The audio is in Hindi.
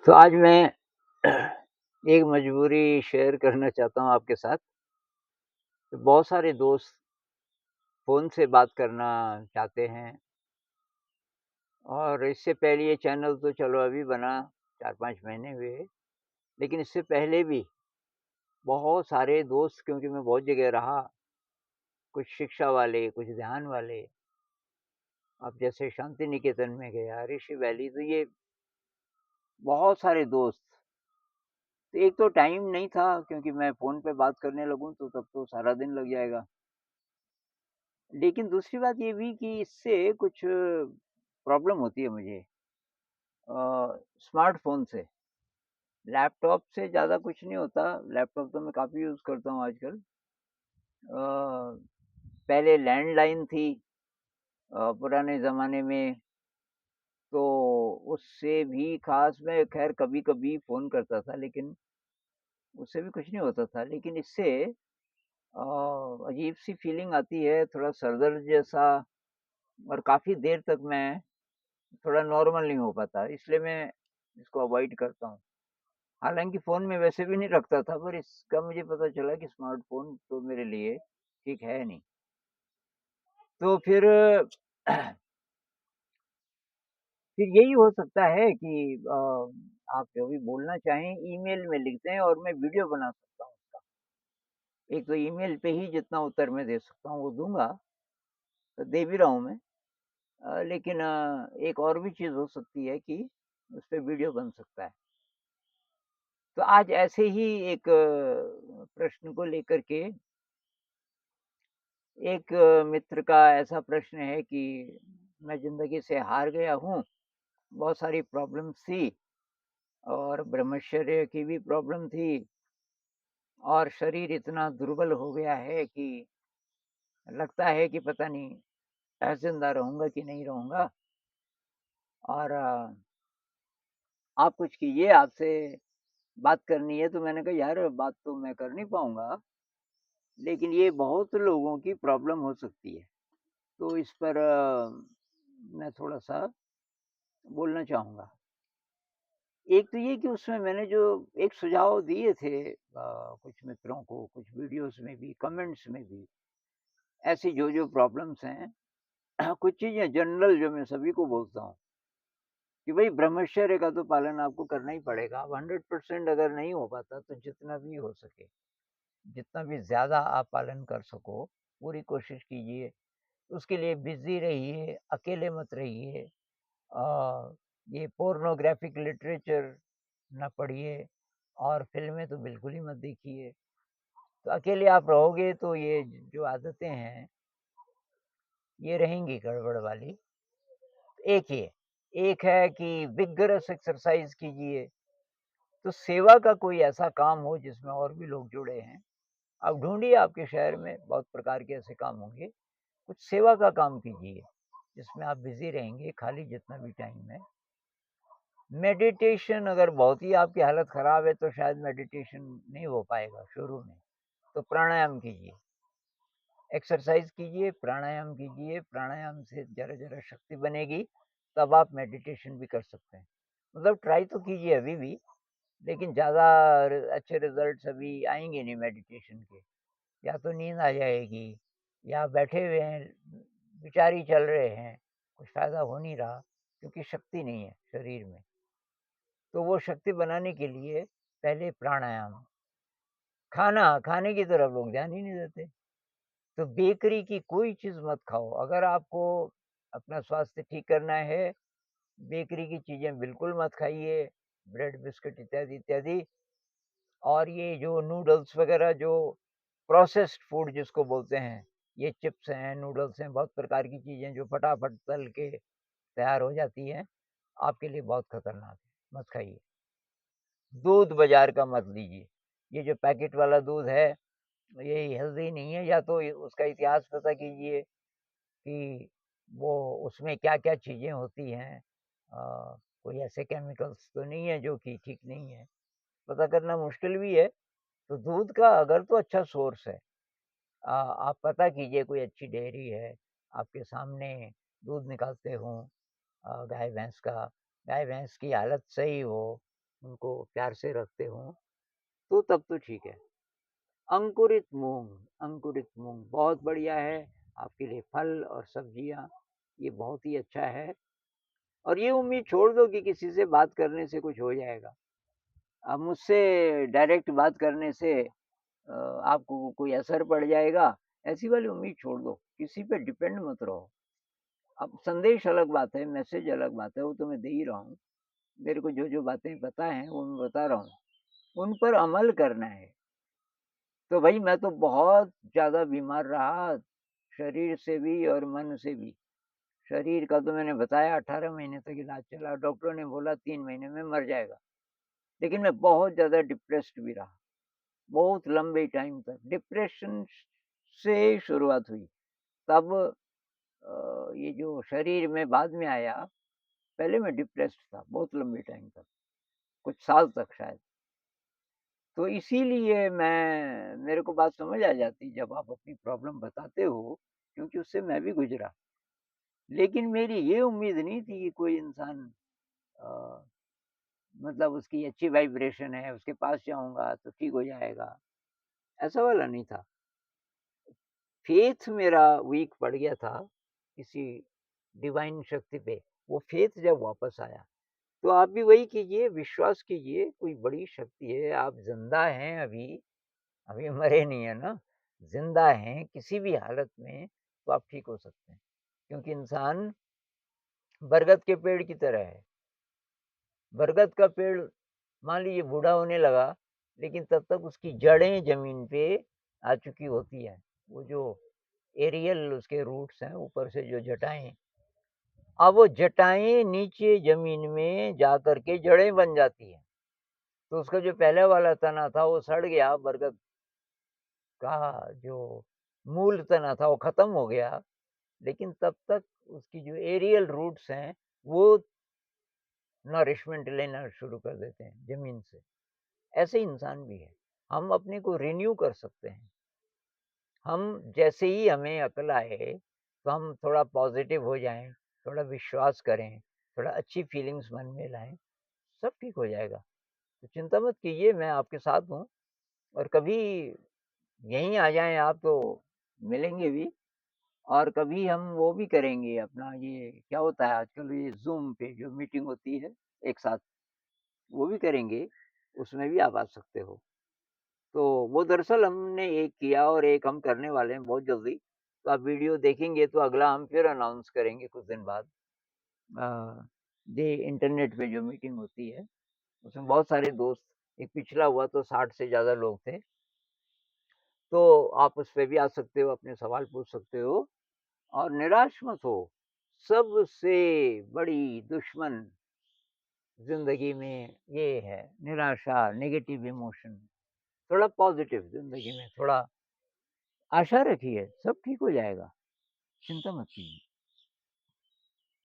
तो आज मैं एक मजबूरी शेयर करना चाहता हूँ आपके साथ। कि बहुत सारे दोस्त फ़ोन से बात करना चाहते हैं और इससे पहले ये चैनल तो चलो अभी बना 4-5 महीने हुए। लेकिन इससे पहले भी बहुत सारे दोस्त क्योंकि मैं बहुत जगह रहा, कुछ शिक्षा वाले, कुछ ध्यान वाले, अब जैसे शांति निकेतन में गया, ऋषि वैली, तो ये बहुत सारे दोस्त। तो एक तो टाइम नहीं था क्योंकि मैं फ़ोन पे बात करने लगूँ तो तब तो सारा दिन लग जाएगा। लेकिन दूसरी बात ये भी कि इससे कुछ प्रॉब्लम होती है मुझे स्मार्टफ़ोन से। लैपटॉप से ज़्यादा कुछ नहीं होता, लैपटॉप तो मैं काफ़ी यूज़ करता हूँ आजकल। पहले लैंडलाइन थी पुराने ज़माने में, तो उससे भी ख़ास मैं ख़ैर कभी-कभी फ़ोन करता था, लेकिन उससे भी कुछ नहीं होता था। लेकिन इससे अजीब-सी फ़ीलिंग आती है, थोड़ा सर दर्द जैसा, और काफ़ी देर तक मैं थोड़ा नॉर्मल नहीं हो पाता, इसलिए मैं इसको अवॉइड करता हूँ। हालाँकि फ़ोन मैं वैसे भी नहीं रखता था, पर इसका मुझे पता चला कि स्मार्टफ़ोन तो मेरे लिए ठीक है नहीं। तो फिर फिर यही हो सकता है कि आप जो भी बोलना चाहें ईमेल में लिख दें और मैं वीडियो बना सकता हूँ उसका। एक तो ईमेल पे ही जितना उत्तर मैं दे सकता हूँ वो दूँगा, तो दे भी रहा हूँ मैं। लेकिन एक और भी चीज़ हो सकती है कि उसपे वीडियो बन सकता है। तो आज ऐसे ही एक प्रश्न को लेकर के एक मित्र का ऐसा प्रश्न है कि मैं ज़िंदगी से हार गया हूँ, बहुत सारी प्रॉब्लम्स थी और ब्रह्मचर्य की भी प्रॉब्लम थी और शरीर इतना दुर्बल हो गया है कि लगता है कि पता नहीं ज़िंदा रहूँगा कि नहीं रहूँगा, और आप कुछ कीजिए, आपसे बात करनी है। तो मैंने कहा यार बात तो मैं कर नहीं पाऊँगा, लेकिन ये बहुत लोगों की प्रॉब्लम हो सकती है। तो इस पर मैं थोड़ा-सा बोलना चाहूँगा। एक तो ये कि उसमें मैंने जो एक सुझाव दिए थे कुछ मित्रों को, कुछ वीडियोज़ में भी, कमेंट्स में भी, ऐसी जो प्रॉब्लम्स हैं, कुछ चीज़ें जनरल जो मैं सभी को बोलता हूँ कि भई ब्रह्मचर्य का तो पालन आपको करना ही पड़ेगा। अब 100% अगर नहीं हो पाता तो जितना भी हो सके, जितना भी ज़्यादा आप पालन कर सको, पूरी कोशिश कीजिए। उसके लिए बिज़ी रहिए, अकेले मत रहिए। ये पोर्नोग्राफ़िक लिटरेचर ना पढ़िए और फ़िल्में तो बिल्कुल ही मत देखिए। तो अकेले आप रहोगे तो ये जो आदतें हैं, ये रहेंगी गड़बड़ वाली। एक ये, एक है कि विगरस एक्सरसाइज़ कीजिए। तो सेवा का कोई ऐसा काम हो जिसमें और भी लोग जुड़े हैं। आप ढूँढिए, आपके शहर में बहुत प्रकार के ऐसे काम होंगे। कुछ सेवा का काम कीजिए, जिसमें आप बिज़ी रहेंगे खाली जितना भी टाइम है। मेडिटेशन, अगर बहुत ही आपकी हालत ख़राब है तो शायद मेडिटेशन नहीं हो पाएगा शुरू में, तो प्राणायाम कीजिए, एक्सरसाइज़ कीजिए, प्राणायाम कीजिए, प्राणायाम से ज़रा-ज़रा शक्ति बनेगी, तब आप मेडिटेशन भी कर सकते हैं। मतलब ट्राई तो कीजिए अभी भी, लेकिन ज़्यादा अच्छे रिज़ल्ट्स अभी आएँगे नहीं मेडिटेशन के। या तो नींद आ जाएगी, या बैठे हुए हैं, विचार ही चल रहे हैं, कुछ फ़ायदा हो नहीं रहा, क्योंकि शक्ति नहीं है शरीर में। तो वो शक्ति बनाने के लिए पहले प्राणायाम, खाने की तरफ लोग ध्यान ही नहीं देते। तो बेकरी की कोई चीज़ मत खाओ। अगर आपको अपना स्वास्थ्य ठीक करना है, बेकरी की चीज़ें बिल्कुल मत खाइए, ब्रेड, बिस्किट इत्यादि, इत्यादि। और ये जो नूडल्स वग़ैरह, जो प्रोसेस्ड फूड जिसको बोलते हैं, ये चिप्स हैं, नूडल्स हैं, बहुत प्रकार की चीज़ें जो फटाफट तल के तैयार हो जाती हैं, आपके लिए बहुत खतरनाक है, मत खाइए। दूध बाज़ार का मत लीजिए। ये जो पैकेट वाला दूध है, ये हेल्दी नहीं है। या तो उसका इतिहास पता कीजिए कि वो उसमें क्या-क्या चीज़ें होती हैं। कोई ऐसे केमिकल्स तो नहीं है जो कि ठीक नहीं है, पता करना मुश्किल भी है। तो दूध का अगर तो अच्छा सोर्स है, आप पता कीजिए कोई अच्छी डेयरी है, आपके सामने दूध निकालते हों गाय-भैंस का, गाय-भैंस की हालत सही हो, उनको प्यार से रखते हों, तो तब तो ठीक है। अंकुरित मूँग बहुत बढ़िया है, आपके लिए फल और सब्जियाँ ये बहुत ही अच्छा है। और ये उम्मीद छोड़ दो कि किसी से बात करने से कुछ हो जाएगा। अब मुझसे डायरेक्ट बात करने से आपको कोई असर पड़ जाएगा, ऐसी वाली उम्मीद छोड़ दो, किसी पे डिपेंड मत रहो। अब संदेश अलग बात है, मैसेज अलग बात है, वो तो मैं दे ही रहा हूँ। मेरे को जो-जो बातें पता हैं, वो मैं बता रहा हूँ। उन पर अमल करना है। तो भई मैं तो बहुत ज़्यादा बीमार रहा, शरीर से भी और मन से भी। शरीर का तो मैंने बताया 18 महीने तक इलाज चला, डॉक्टरों ने बोला 3 महीने में मर जाएगा। लेकिन मैं बहुत ज़्यादा डिप्रेस्ड भी रहा, बहुत लंबे टाइम तक। डिप्रेशन से शुरुआत हुई, तब ये जो शरीर में बाद में आया, पहले मैं डिप्रेस्ड था बहुत लंबे टाइम तक, कुछ साल तक शायद। तो इसीलिए मेरे को बात समझ आ जाती जब आप अपनी प्रॉब्लम बताते हो, क्योंकि उससे मैं भी गुज़रा। लेकिन मेरी ये उम्मीद नहीं थी कि कोई इंसान अ, मतलब उसकी अच्छी वाइब्रेशन है, उसके पास जाऊँगा तो ठीक हो जाएगा, ऐसा वाला नहीं था। फ़ेथ मेरा वीक पड़ गया था, किसी डिवाइन शक्ति पे, वो फ़ेथ जब वापस आया, तो आप भी वही कीजिए, विश्वास कीजिए, कोई बड़ी शक्ति है, आप ज़िंदा हैं अभी, अभी मरे नहीं हैं ना, ज़िंदा हैं किसी भी हालत में, तो आप ठीक हो सकते हैं। क्योंकि इंसान बरगद के पेड़ की तरह है। बरगद का पेड़ मान लीजिए बूढ़ा होने लगा, लेकिन तब तक उसकी जड़ें ज़मीन पे आ चुकी होती हैं। वो जो एरियल उसके रूट्स हैं, ऊपर से जो जटाएँ, अब वो जटाएँ नीचे ज़मीन में जा कर के जड़ें बन जाती हैं। तो उसका जो पहले वाला तना था, वो सड़ गया, बरगद का जो मूल तना था, वो खत्म हो गया। लेकिन तब तक उसकी जो एरियल रूट्स हैं, वो नरिशमेंट लेना शुरू कर देते हैं ज़मीन से। ऐसे ही इंसान भी है। हम अपने को रिन्यू कर सकते हैं। हम जैसे ही हमें अकल आए, तो हम थोड़ा पॉज़िटिव हो जाएँ, थोड़ा विश्वास करें, थोड़ा अच्छी फीलिंग्स मन में लाएँ, सब ठीक हो जाएगा। तो चिंता मत कीजिए, मैं आपके साथ हूँ और कभी यहीं आ जाएँ आप तो मिलेंगे भी और कभी हम वो भी करेंगे अपना ये क्या होता है आजकल ये ज़ूम पे जो मीटिंग होती है एक साथ, वो भी करेंगे, उसमें भी आप आ सकते हो। तो वो दरअसल हमने एक किया और एक हम करने वाले हैं बहुत जल्दी। तो आप वीडियो देखेंगे तो अगला हम फिर अनाउंस करेंगे कुछ दिन बाद। अ, ये इंटरनेट पे जो मीटिंग होती है, उसमें बहुत सारे दोस्त एक पिछला हुआ तो 60 से ज़्यादा लोग थे। तो आप उस पे भी आ सकते हो, अपने सवाल पूछ सकते हो और निराश मत हो। सबसे बड़ी दुश्मन ज़िंदगी में ये है निराशा, नेगेटिव इमोशन। थोड़ा पॉज़िटिव ज़िंदगी में थोड़ा आशा रखिए, सब ठीक हो जाएगा, चिंता मत कीजिए।